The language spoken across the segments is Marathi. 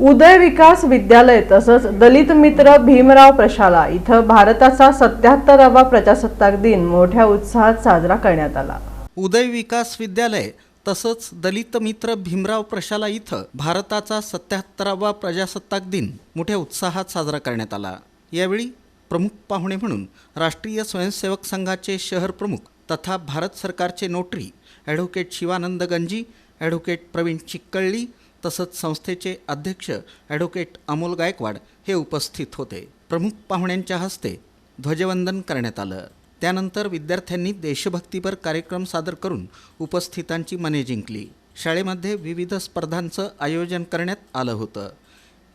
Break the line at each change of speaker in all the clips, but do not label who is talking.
उदय विकास विद्यालय तसंच दलित मित्र भीमराव प्रशाला इथं भारताचा 77वा प्रजासत्ताक दिन मोठ्या उत्साहात साजरा करण्यात आला।
उदय विकास विद्यालय तसंच दलित मित्र भीमराव प्रशाला इथं भारताचा 77वा प्रजासत्ताक दिन मोठ्या उत्साहात साजरा करण्यात आला। यावेळी प्रमुख पाहुणे म्हणून राष्ट्रीय स्वयंसेवक संघाचे शहर प्रमुख तथा भारत सरकारचे नोटरी ॲडव्होकेट शिवानंद गंजी, ॲडव्होकेट प्रवीण चिक्कळी तसंच संस्थेचे अध्यक्ष ॲडव्होकेट अमोल गायकवाड हे उपस्थित होते। प्रमुख पाहुण्यांच्या हस्ते ध्वजवंदन करण्यात आलं। त्यानंतर विद्यार्थ्यांनी देशभक्तीपर कार्यक्रम सादर करून उपस्थितांची मने जिंकली। शाळेमध्ये विविध स्पर्धांचं आयोजन करण्यात आलं होतं।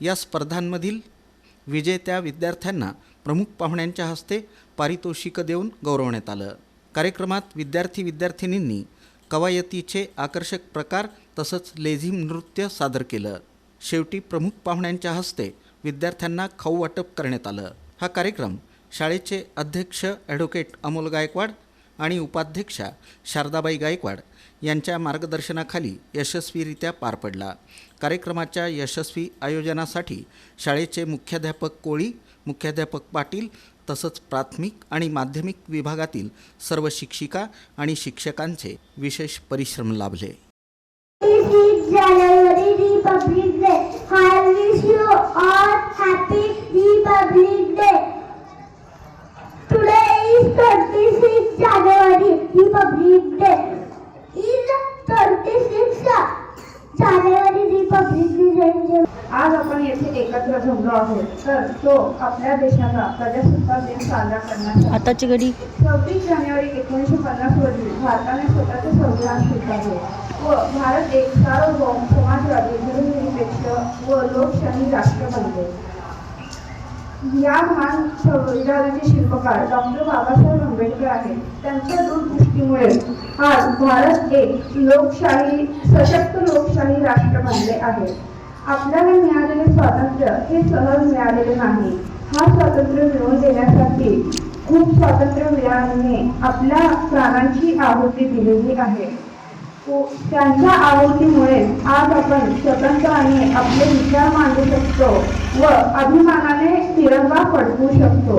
या स्पर्धांमधील विजेत्या विद्यार्थ्यांना प्रमुख पाहुण्यांच्या हस्ते पारितोषिकं देऊन गौरवण्यात आलं। कार्यक्रमात विद्यार्थी-विद्यार्थिनींनी कवायतीचे आकर्षक प्रकार तसंच लेझिम नृत्य सादर केलं। शेवटी प्रमुख पाहुण्यांच्या हस्ते विद्यार्थ्यांना खाऊ वाटप करण्यात आलं। हा कार्यक्रम शाळेचे अध्यक्ष ॲडव्होकेट अमोल गायकवाड आणि उपाध्यक्षा शारदाबाई गायकवाड यांच्या मार्गदर्शनाखाली यशस्वीरित्या पार पडला। कार्यक्रमाच्या यशस्वी आयोजनासाठी शाळेचे मुख्याध्यापक कोळी, मुख्याध्यापक पाटील तसंच प्राथमिक आणि माध्यमिक विभागातील सर्व शिक्षिका आणि शिक्षकांचे विशेष परिश्रम लाभले।
आज आपण येथे एकत्र जमलो आहोत तर तो आपल्या देशाचा प्रजासत्ताक दिन साजरा करण्यासाठी
आताची घडी
26 जानेवारी 1950 रोजी भारताने स्वतःचे संविधान स्वीकारले व भारत एक सार्वभौम समाजवादी धर्मनिरपेक्ष व लोकशाही राष्ट्र बनले। या महान संविधानाचे शिल्पकार डॉक्टर बाबासाहेब आंबेडकर आहेत। त्यांच्या दूरदृष्टीमुळे आज भारत एक लोकशाही सशक्त लोकशाही राष्ट्र बनले आहे। आपल्याला मिळालेले स्वातंत्र्य हे सहज मिळालेले नाही। हा स्वातंत्र्य मिळवून देण्यासाठी खूप स्वातंत्र्यवीरांनी आपल्या प्राणांची आहुती दिलेली आहे। त्यांच्या आहुतीमुळे आज आपण स्वतंत्रपणे आपले विचार मांडू शकतो व अभिमानाने तिरंगा फडकवू शकतो।